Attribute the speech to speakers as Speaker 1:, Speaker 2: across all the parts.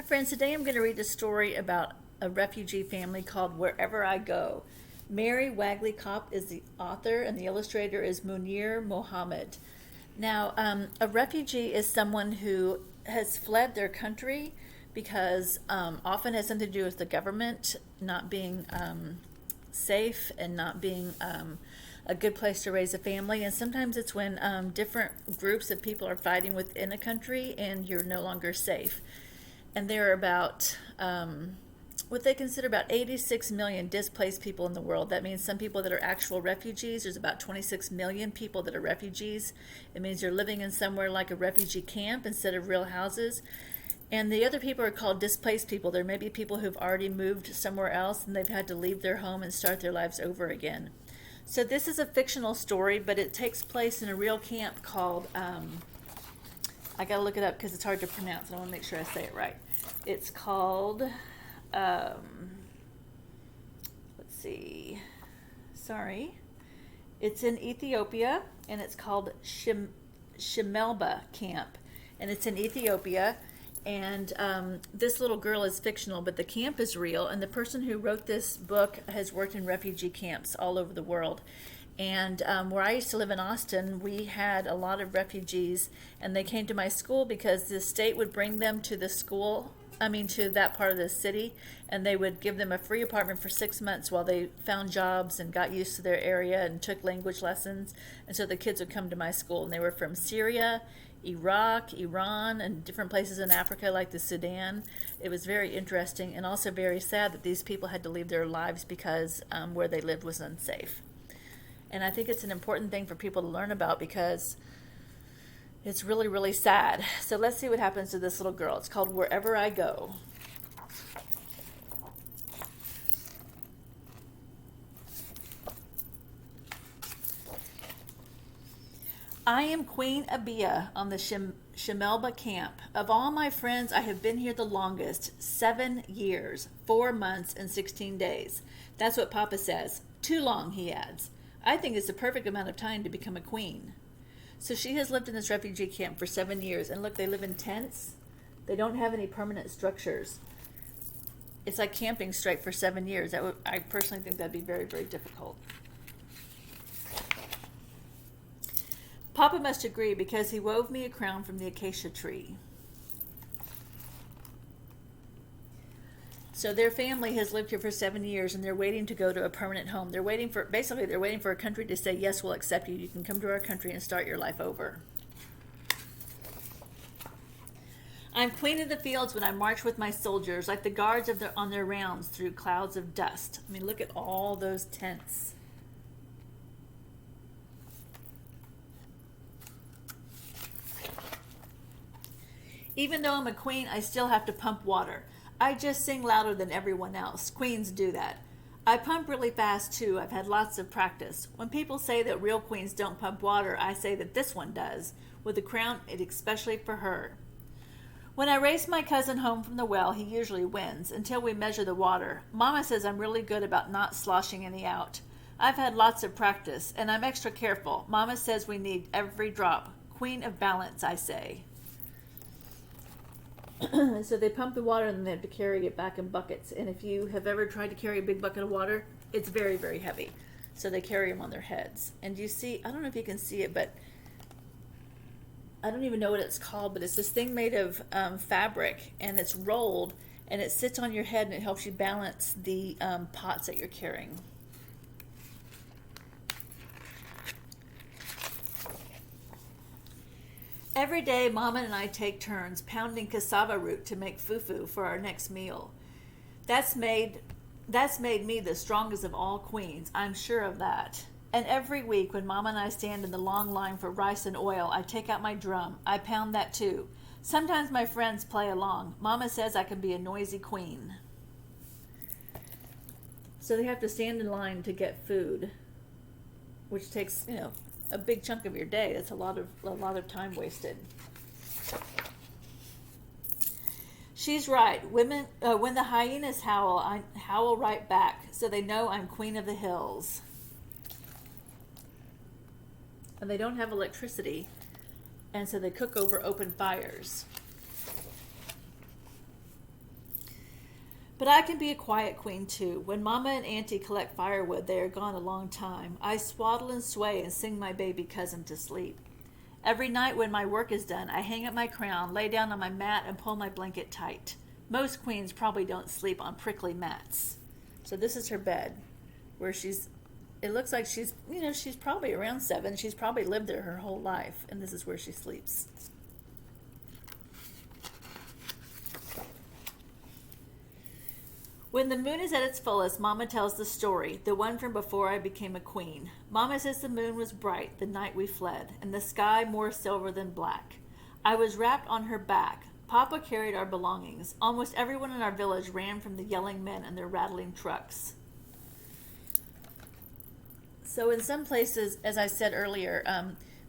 Speaker 1: Hi, friends. Today I'm going to read a story about a refugee family called Wherever I Go. Mary Wagley Copp is the author, and the illustrator is Munir Mohammed. Now, a refugee is someone who has fled their country because often has something to do with the government not being safe and not being a good place to raise a family. And sometimes it's when different groups of people are fighting within a country and you're no longer safe. And there are about what they consider about 86 million displaced people in the world. That means some people that are actual refugees. There's about 26 million people that are refugees. It means you're living in somewhere like a refugee camp instead of real houses. And the other people are called displaced people. There may be people who've already moved somewhere else and they've had to leave their home and start their lives over again. So this is a fictional story, but it takes place in a real camp called, I gotta look it up because it's hard to pronounce and I want to make sure I say it right. It's called, let's see, sorry. It's in Ethiopia and it's called Shemelba Camp. And it's in Ethiopia. And this little girl is fictional, but the camp is real. And the person who wrote this book has worked in refugee camps all over the world. And where I used to live in Austin, we had a lot of refugees, and they came to my school because the state would bring them to the school, to that part of the city, and they would give them a free apartment for 6 months while they found jobs and got used to their area and took language lessons. And so the kids would come to my school, and they were from Syria, Iraq, Iran, and different places in Africa like the Sudan. It was very interesting and also very sad that these people had to leave their lives because where they lived was unsafe. And I think it's an important thing for people to learn about because it's really, really sad. So let's see what happens to this little girl. It's called Wherever I Go. I am Queen Abia on the Shemelba camp. Of all my friends, I have been here the longest, 7 years, 4 months, and 16 days. That's what Papa says. Too long, he adds. I think it's the perfect amount of time to become a queen. So she has lived in this refugee camp for 7 years. And look, they live in tents. They don't have any permanent structures. It's like camping straight for 7 years. I personally think that'd be very, very difficult. Papa must agree because he wove me a crown from the acacia tree. So their family has lived here for 7 years and they're waiting to go to a permanent home. They're waiting for a country to say, yes, we'll accept you. You can come to our country and start your life over. I'm queen of the fields when I march with my soldiers, like the guards on their rounds through clouds of dust. I mean, look at all those tents. Even though I'm a queen, I still have to pump water. I just sing louder than everyone else. Queens do that. I pump really fast too. I've had lots of practice. When people say that real queens don't pump water, I say that this one does. With a crown, it's especially for her. When I race my cousin home from the well, he usually wins until we measure the water. Mama says I'm really good about not sloshing any out. I've had lots of practice, and I'm extra careful. Mama says we need every drop. Queen of balance, I say. So they pump the water and then they have to carry it back in buckets. And if you have ever tried to carry a big bucket of water, it's very, very heavy. So they carry them on their heads. And you see, I don't know if you can see it, but I don't even know what it's called, but it's this thing made of fabric and it's rolled and it sits on your head and it helps you balance the pots that you're carrying. Every day, Mama and I take turns pounding cassava root to make fufu for our next meal. That's made me the strongest of all queens, I'm sure of that. And every week when Mama and I stand in the long line for rice and oil, I take out my drum. I pound that too. Sometimes my friends play along. Mama says I can be a noisy queen. So they have to stand in line to get food, which takes, a big chunk of your day. That's a lot of time wasted. She's right. When the hyenas howl, I howl right back, so they know I'm queen of the hills. And they don't have electricity, – and so they cook over open fires. But I can be a quiet queen too. When Mama and Auntie collect firewood, they are gone a long time. I swaddle and sway and sing my baby cousin to sleep. Every night when my work is done, I hang up my crown, lay down on my mat, and pull my blanket tight. Most queens probably don't sleep on prickly mats. So this is her bed, where it looks like she's probably around 7. She's probably lived there her whole life, and this is where she sleeps. When the moon is at its fullest, Mama tells the story, the one from before I became a queen. Mama says the moon was bright the night we fled, and the sky more silver than black. I was wrapped on her back. Papa carried our belongings. Almost everyone in our village ran from the yelling men and their rattling trucks. So in some places, as I said earlier,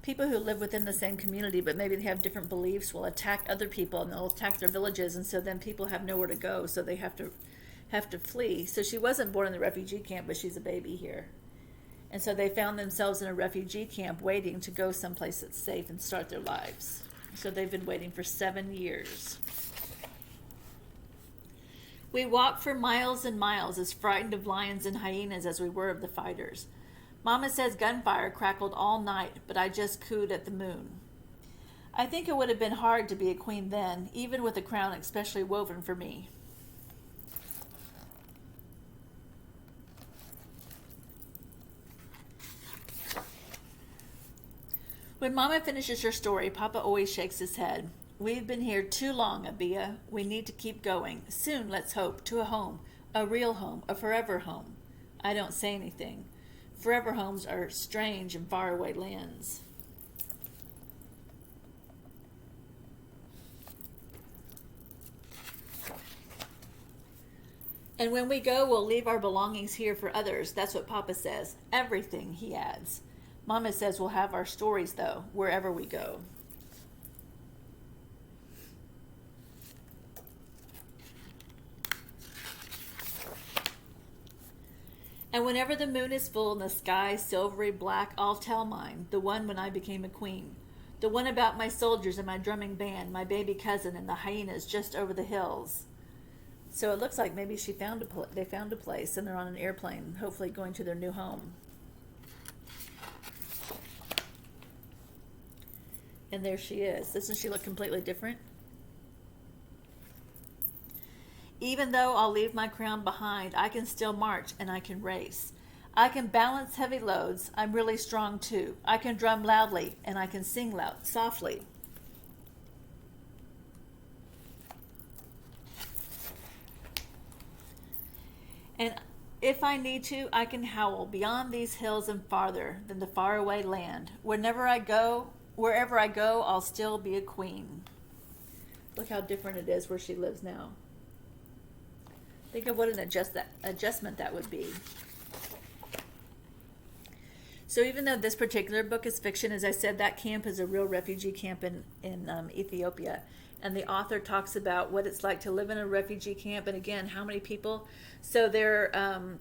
Speaker 1: people who live within the same community, but maybe they have different beliefs, will attack other people, and they'll attack their villages, and so then people have nowhere to go, so they have to flee. So she wasn't born in the refugee camp, but she's a baby here. And so they found themselves in a refugee camp waiting to go someplace that's safe and start their lives. So they've been waiting for 7 years. We walked for miles and miles, as frightened of lions and hyenas as we were of the fighters. Mama says gunfire crackled all night, but I just cooed at the moon. I think it would have been hard to be a queen then, even with a crown especially woven for me. When Mama finishes her story, Papa always shakes his head. We've been here too long, Abia. We need to keep going. Soon, let's hope, to a home, a real home, a forever home. I don't say anything. Forever homes are strange and faraway lands. And when we go, we'll leave our belongings here for others. That's what Papa says. Everything, he adds. Mama says we'll have our stories, though, wherever we go. And whenever the moon is full and the sky silvery black, I'll tell mine, the one when I became a queen. The one about my soldiers and my drumming band, my baby cousin, and the hyenas just over the hills. So it looks like maybe they found a place, and they're on an airplane, hopefully going to their new home. And there she is. Doesn't she look completely different? Even though I'll leave my crown behind, I can still march and I can race. I can balance heavy loads. I'm really strong too. I can drum loudly and I can sing softly. And if I need to, I can howl beyond these hills and farther than the faraway land. Wherever I go, I'll still be a queen. Look how different it is where she lives now. Think of what an adjustment that would be. So even though this particular book is fiction, as I said, that camp is a real refugee camp in Ethiopia. And the author talks about what it's like to live in a refugee camp, and again, how many people. So there I'm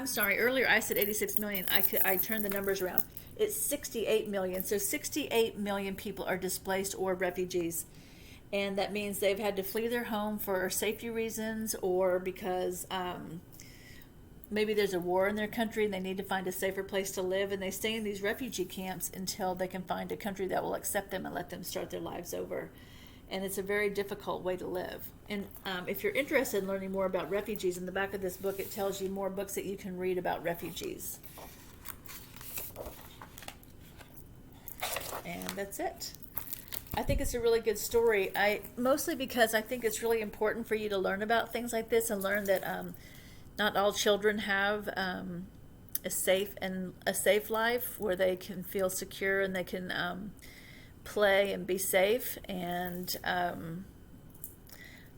Speaker 1: sorry, earlier I said 86 million. I turned the numbers around. It's 68 million. So 68 million people are displaced or refugees. And that means they've had to flee their home for safety reasons, or because maybe there's a war in their country and they need to find a safer place to live. And they stay in these refugee camps until they can find a country that will accept them and let them start their lives over. And it's a very difficult way to live. And if you're interested in learning more about refugees, in the back of this book, it tells you more books that you can read about refugees. And that's it. I think it's a really good story. Mostly because I think it's really important for you to learn about things like this and learn that not all children have a safe life where they can feel secure and they can play and be safe. And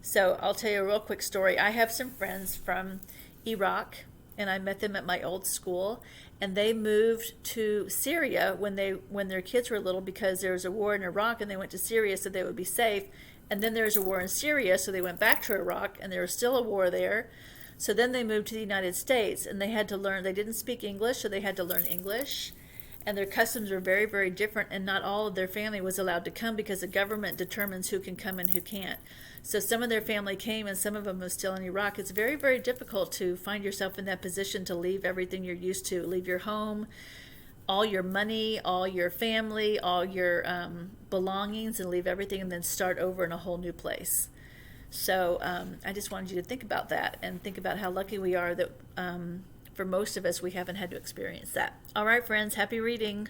Speaker 1: so I'll tell you a real quick story. I have some friends from Iraq, and I met them at my old school. And they moved to Syria when their kids were little, because there was a war in Iraq, and they went to Syria so they would be safe. And then there was a war in Syria, so they went back to Iraq, and there was still a war there. So then they moved to the United States, and they had to learn. They didn't speak English, so they had to learn English. and their customs were very, very different, and not all of their family was allowed to come because the government determines who can come and who can't. So some of their family came and some of them was still in Iraq. It's very, very difficult to find yourself in that position to leave everything you're used to, leave your home, all your money, all your family, all your belongings, and leave everything and then start over in a whole new place. So I just wanted you to think about that and think about how lucky we are that for most of us we haven't had to experience that. All right, friends, happy reading.